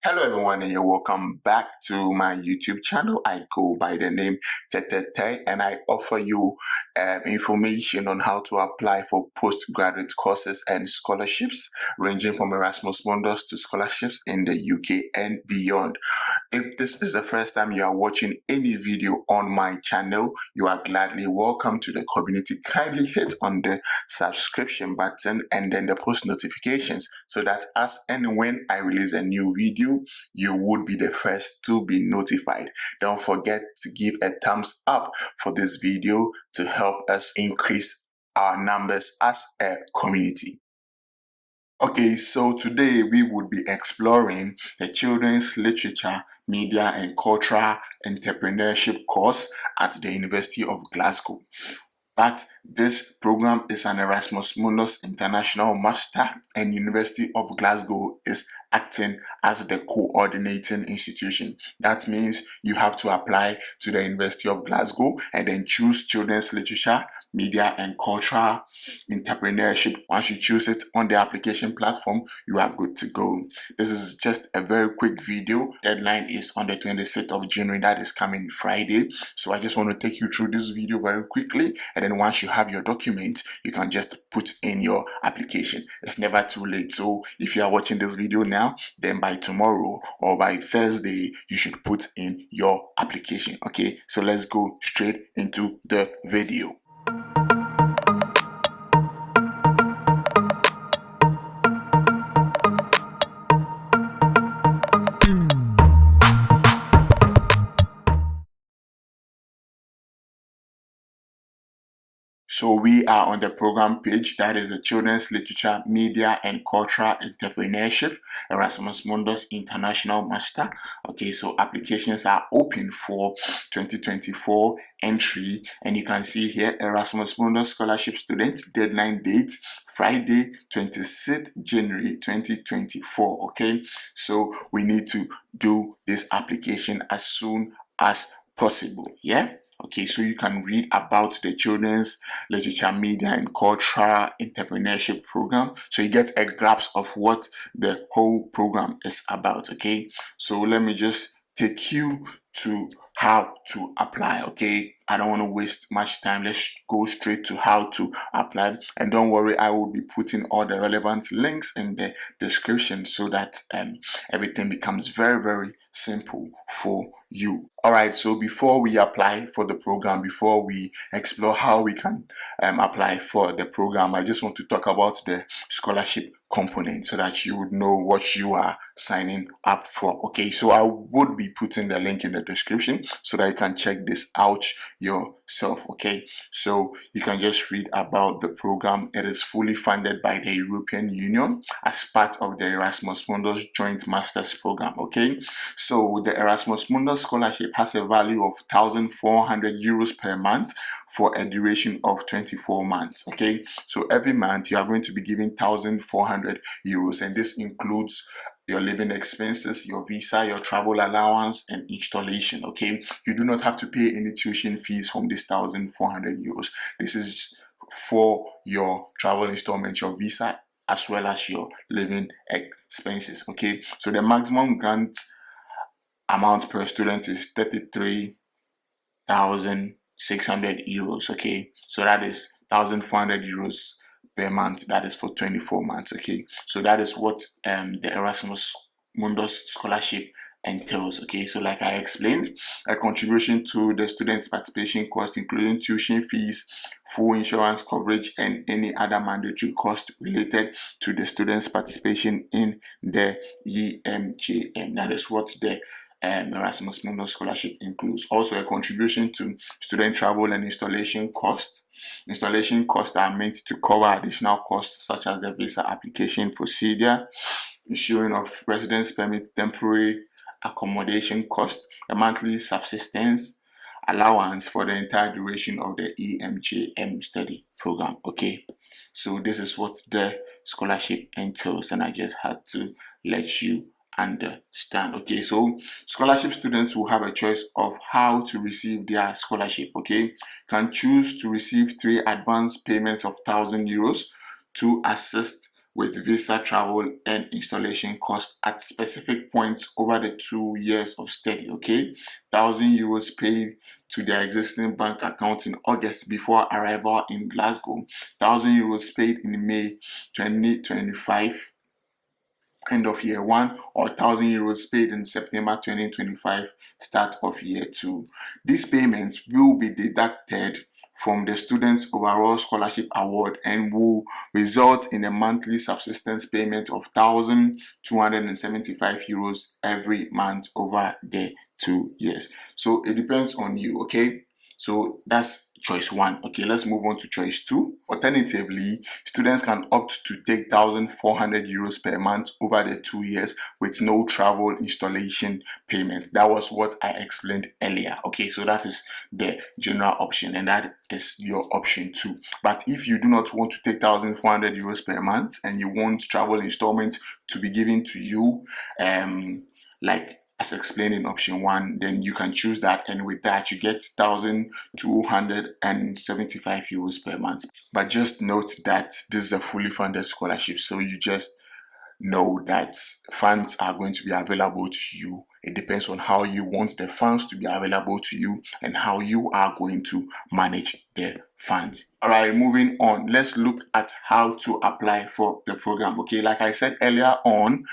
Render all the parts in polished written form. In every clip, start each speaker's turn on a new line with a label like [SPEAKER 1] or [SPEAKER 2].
[SPEAKER 1] Hello everyone, and you're welcome back to my YouTube channel. I go by the name Tete, and I offer you information on how to apply for postgraduate courses and scholarships ranging from Erasmus Mundus to scholarships in the UK and beyond. If this is the first time you are watching any video on my channel, you are gladly welcome to the community. Kindly hit on the subscription button and then the post notifications so that as and when I release a new video, you would be the first to be notified. Don't forget to give a thumbs up for this video to help us increase our numbers as a community. Okay, so today we would be exploring the Children's Literature, Media and Cultural Entrepreneurship course at the University of Glasgow. But this program is an Erasmus Mundus International Master, and University of Glasgow is acting as the coordinating institution. That means you have to apply to the University of Glasgow and then choose Children's Literature, Media and Cultural Entrepreneurship. Once you choose it on the application platform, you are good to go. This is just a very quick video. Deadline is on the 26th of January. That is coming Friday. So I just want to take you through this video very quickly, and then once you have your document, you can just put in your application. It's never too late. So if you are watching this video now, then by tomorrow or by Thursday, you should put in your application. Okay, so let's go straight into the video. So we are on the program page. That is the Children's Literature, Media and Cultural Entrepreneurship, Erasmus Mundus International Master. Okay, so applications are open for 2024 entry, and you can see here Erasmus Mundus Scholarship Students deadline date Friday 26th January 2024. Okay, so we need to do this application as soon as possible. Yeah. Okay, so you can read about the Children's Literature, Media and Cultural Entrepreneurship Program, so you get a grasp of what the whole program is about. Okay, so let me just take you to how to apply. Okay, I don't want to waste much time. Let's go straight to how to apply, and don't worry, I will be putting all the relevant links in the description so that everything becomes very simple for you. All right, so before we apply for the program, before we explore how we can apply for the program, I just want to talk about the scholarship component so that you would know what you are signing up for. Okay, so I would be putting the link in the description so that you can check this out yourself. Okay, so you can just read about the program. It is fully funded by the European Union as part of the Erasmus Mundus Joint Masters Program. Okay, so the Erasmus Mundus Scholarship has a value of 1,400 euros per month for a duration of 24 months. Okay, so every month you are going to be given 1,400 euros, and this includes your living expenses, your visa, your travel allowance, and installation. Okay, you do not have to pay any tuition fees from this 1,400 euros. This is for your travel installment, your visa, as well as your living expenses. Okay, so the maximum grant amount per student is 33,600 euros. Okay, so that is 1,400 euros per month. That is for 24 months. Okay, so that is what the Erasmus Mundus Scholarship entails. Okay, so like I explained, a contribution to the students' participation cost, including tuition fees, full insurance coverage, and any other mandatory cost related to the students' participation in the EMJM. That is what the Erasmus Mundus Scholarship includes. Also, a contribution to student travel and installation costs. Installation costs are meant to cover additional costs such as the visa application procedure, issuing of residence permit, temporary accommodation cost, a monthly subsistence allowance for the entire duration of the EMJM study program. Okay, so this is what the scholarship entails, and I just had to let you understand. Okay, so scholarship students will have a choice of how to receive their scholarship. Okay, can choose to receive 3 advance payments of 1,000 euros to assist with visa, travel, and installation costs at specific points over the 2 years of study. Okay, €1,000 paid to their existing bank account in August before arrival in Glasgow, €1,000 paid in May 2025 end of year one, or €1,000 paid in September 2025 start of year two. These payments will be deducted from the student's overall scholarship award and will result in a monthly subsistence payment of €1,275 every month over the 2 years. So it depends on you, okay? So that's choice one. Okay, let's move on to choice two. Alternatively, students can opt to take €1,400 per month over the 2 years with no travel installation payment. That was what I explained earlier. Okay, so that is the general option, and that is your option two. But if you do not want to take €1,400 per month and you want travel installment to be given to you, like as explained in option one, then you can choose that, and with that you get €1,275 per month. But just note that this is a fully funded scholarship, so you just know that funds are going to be available to you. It depends on how you want the funds to be available to you and how you are going to manage the funds. All right, moving on. Let's look at how to apply for the program. Okay, like I said earlier on,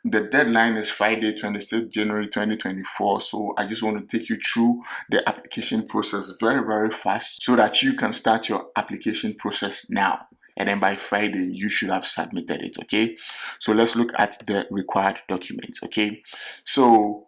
[SPEAKER 1] the deadline is Friday, 26th January 2024. So I just want to take you through the application process very, very fast so that you can start your application process now. And then by Friday, you should have submitted it, okay? So let's look at the required documents, okay? So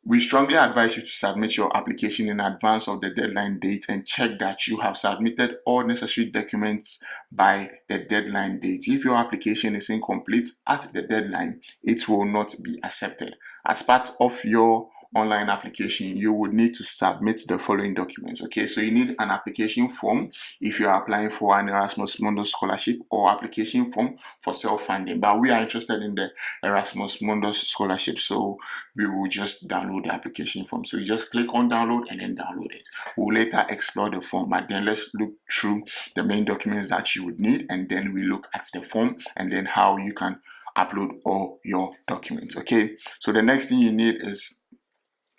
[SPEAKER 1] we strongly advise you to submit your application in advance of the deadline date and check that you have submitted all necessary documents by the deadline date. If your application is incomplete at the deadline, it will not be accepted. As part of your online application, you would need to submit the following documents. Okay, so you need an application form if you are applying for an Erasmus Mundus Scholarship, or application form for self-funding. But we are interested in the Erasmus Mundus Scholarship, so we will just download the application form. So you just click on download and then download it. We'll later explore the form, but then let's look through the main documents that you would need, and then we look at the form and then how you can upload all your documents. Okay, so the next thing you need is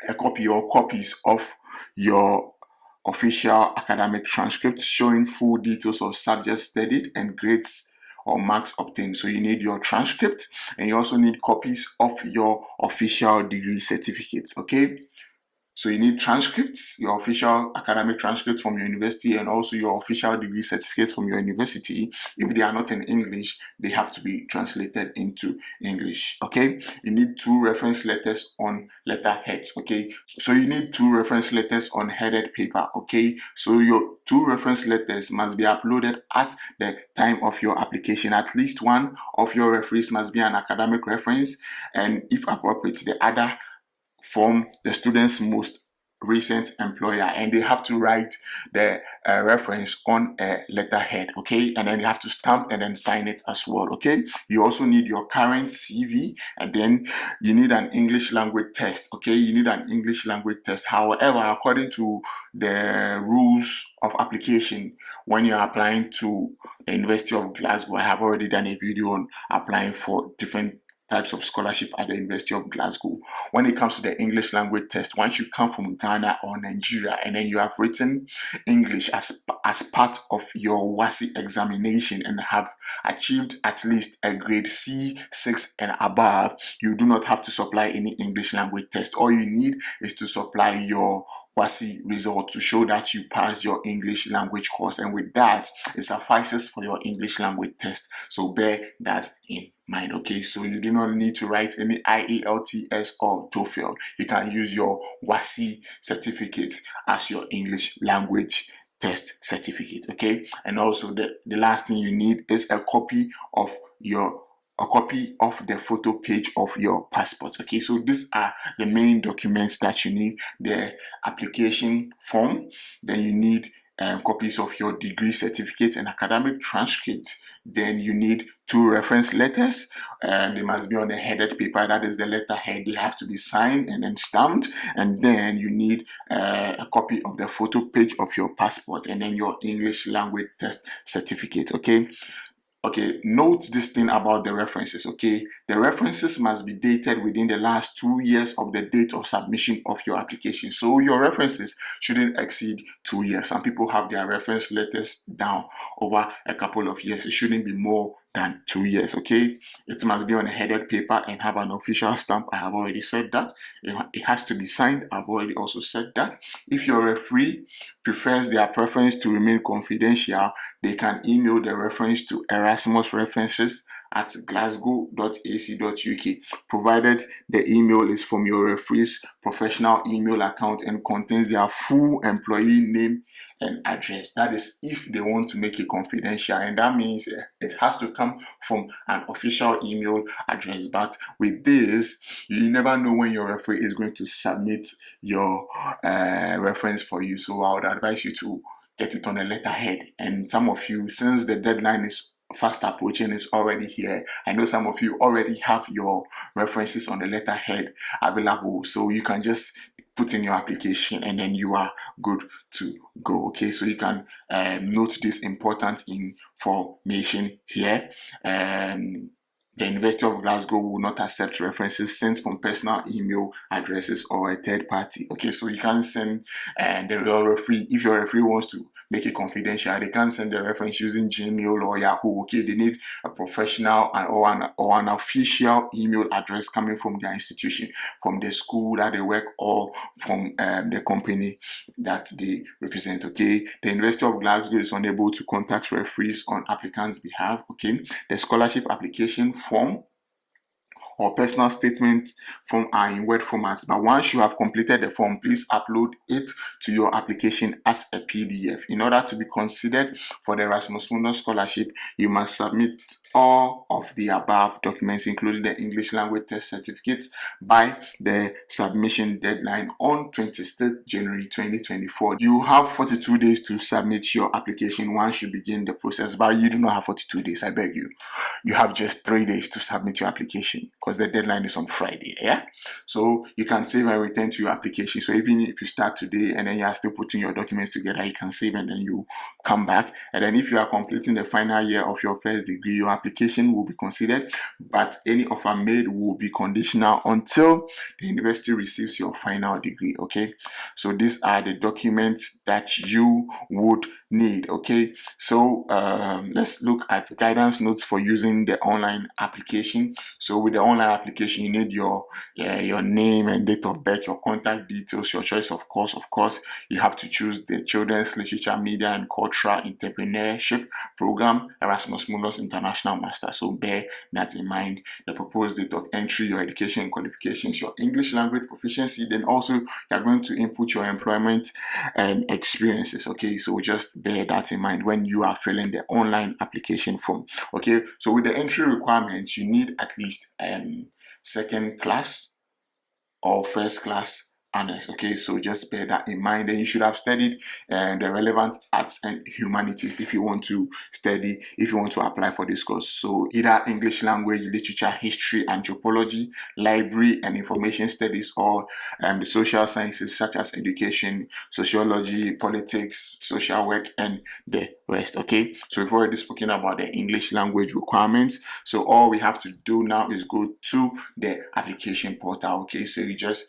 [SPEAKER 1] a copy or copies of your official academic transcript showing full details of subjects studied and grades or marks obtained. So you need your transcript, and you also need copies of your official degree certificates. Okay, so you need transcripts, your official academic transcripts from your university, and also your official degree certificates from your university. If they are not in English, they have to be translated into English. Okay, you need 2 reference letters on letterheads. Okay, so you need 2 reference letters on headed paper. Okay, so your 2 reference letters must be uploaded at the time of your application. At least one of your referees must be an academic reference, and if appropriate, the other from the student's most recent employer, and they have to write the reference on a letterhead. Okay, and then you have to stamp and then sign it as well. Okay, you also need your current CV, and then you need an English language test. Okay, you need an English language test. However, according to the rules of application, when you're applying to the University of Glasgow, I have already done a video on applying for different types of scholarship at the University of Glasgow. When it comes to the English language test, once you come from Ghana or Nigeria and then you have written English as part of your WASI examination and have achieved at least a grade C6 and above, you do not have to supply any English language test. All you need is to supply your WASI result to show that you passed your English language course, and with that, it suffices for your English language test. So bear that in mind. Okay, so you do not need to write any IELTS or TOEFL. You can use your WASI certificate as your English language test certificate. Okay, and also the last thing you need is a copy of the photo page of your passport. Okay, so these are the main documents that you need: the application form, then you need copies of your degree certificate and academic transcript. Then you need 2 reference letters, and they must be on a headed paper. That is the letterhead. They have to be signed and then stamped. And then you need a copy of the photo page of your passport, and then your English language test certificate. Okay, Okay, note this thing about the references, okay? The references must be dated within the last 2 years of the date of submission of your application. So your references shouldn't exceed 2 years. Some people have their reference letters down over a couple of years. It shouldn't be more than 2 years, okay? It must be on a headed paper and have an official stamp. I have already said that. It has to be signed. I've already also said that. If your referee prefers their preference to remain confidential, they can email the reference to Erasmus references at glasgow.ac.uk, provided the email is from your referee's professional email account and contains their full employee name and address. That is if they want to make it confidential, and that means it has to come from an official email address. But with this, you never know when your referee is going to submit your reference for you. So I would advise you to get it on a letterhead. And some of you, since the deadline is fast approaching, is already here, I know some of you already have your references on the letterhead available, so you can just put in your application and then you are good to go. Okay, so you can note this important information here. The University of Glasgow will not accept references sent from personal email addresses or a third party. Okay, so you can send your referee, if your referee wants to make it confidential, they can't send the reference using Gmail or Yahoo. Okay, they need a professional or an official email address coming from their institution, from the school that they work, or from the company that they represent. Okay, the University of Glasgow is unable to contact referees on applicants' behalf. Okay, the scholarship application form or personal statement form are in Word formats, but once you have completed the form, please upload it to your application as a PDF. In order to be considered for the Erasmus Mundus Scholarship, you must submit all of the above documents, including the English language test certificates, by the submission deadline on 26th January 2024. You have 42 days to submit your application once you begin the process, but you do not have 42 days, I beg you. You have just 3 days to submit your application because the deadline is on Friday. Yeah, so you can save and return to your application. So even if you start today and then you are still putting your documents together, you can save and then you come back. And then if you are completing the final year of your first degree, your application will be considered, but any offer made will be conditional until the university receives your final degree. Okay, so these are the documents that you would need. Okay, so let's look at guidance notes for using the online application. So with the online application, you need your name and date of birth, your contact details, your choice of course. Of course, you have to choose the Children's Literature, Media and Cultural Entrepreneurship Program, Erasmus Mundus International Master. So bear that in mind. The proposed date of entry, your education and qualifications, your English language proficiency, then also you are going to input your employment and experiences. Okay, so just bear that in mind when you are filling the online application form. Okay, so with the entry requirements, you need at least second class or first class honors. Okay, so just bear that in mind. Then you should have studied the relevant arts and humanities if you want to study, if you want to apply for this course. So either English language, literature, history, anthropology, library and information studies, or the social sciences such as education, sociology, politics, social work, and the rest. Okay, so we've already spoken about the English language requirements. So all we have to do now is go to the application portal. Okay, so you just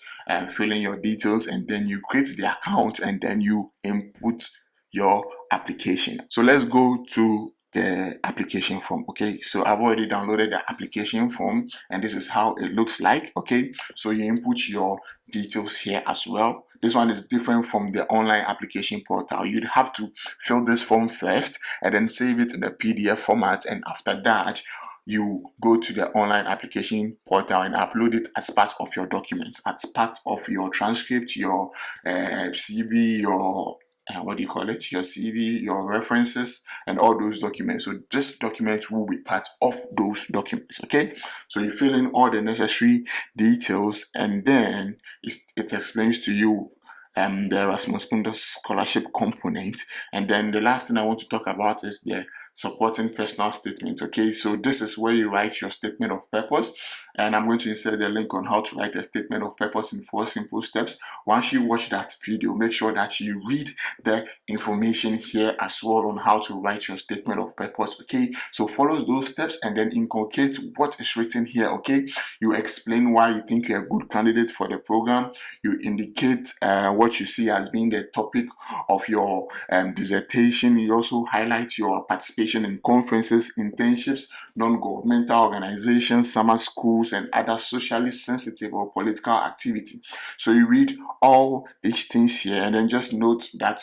[SPEAKER 1] fill in your details and then you create the account and then you input your application. So let's go to the application form. Okay, so I've already downloaded the application form and this is how it looks like. Okay, so you input your details here as well. This one is different from the online application portal. You'd have to fill this form first and then save it in the PDF format, and after that you go to the online application portal and upload it as part of your documents, as part of your transcript, your CV, your your CV, your references, and all those documents. So this document will be part of those documents. Okay, so you fill in all the necessary details and then it explains to you the Erasmus Mundus scholarship component. And then the last thing I want to talk about is the supporting personal statement. Okay, so this is where you write your statement of purpose, and I'm going to insert the link on how to write a statement of purpose in 4 simple steps. Once you watch that video, make sure that you read the information here as well on how to write your statement of purpose. Okay, so follow those steps and then inculcate what is written here. Okay, you explain why you think you're a good candidate for the program. You indicate what you see as being the topic of your dissertation. You also highlight your participation in conferences, internships, non-governmental organizations, summer schools, and other socially sensitive or political activity. So you read all these things here and then just note that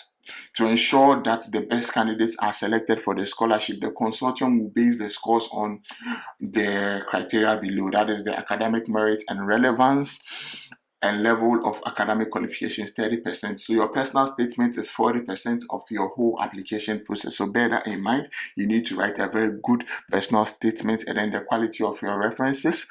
[SPEAKER 1] to ensure that the best candidates are selected for the scholarship, the consortium will base the scores on the criteria below. That is the academic merit and relevance and level of academic qualifications, 30%. So your personal statement is 40% of your whole application process. So bear that in mind. You need to write a very good personal statement, and then the quality of your references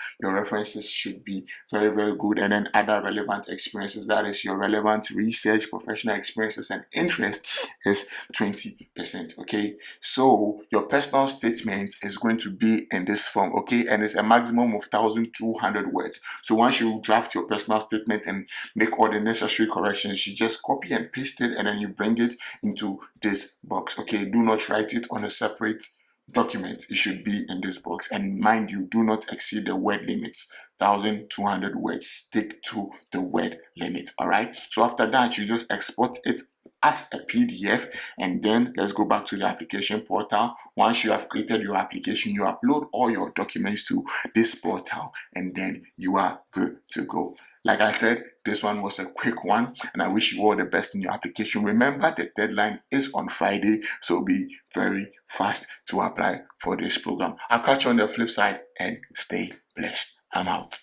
[SPEAKER 1] should be very, very good. And then other relevant experiences, that is your relevant research, professional experiences, and interest is 20%. Okay, so your personal statement is going to be in this form. Okay, and it's a maximum of 1,200 words. So once you draft your personal statement and make all the necessary corrections, you just copy and paste it, and then you bring it into this box. Okay, do not write it on a separate document. It should be in this box, and mind you, do not exceed the word limits. 1,200 words. Stick to the word limit. All right, so after that, you just export it as a PDF, and then let's go back to the application portal. Once you have created your application, you upload all your documents to this portal, and then you are good to go. Like I said, this one was a quick one, and I wish you all the best in your application. Remember, the deadline is on Friday, so be very fast to apply for this program. I'll catch you on the flip side, and stay blessed. I'm out.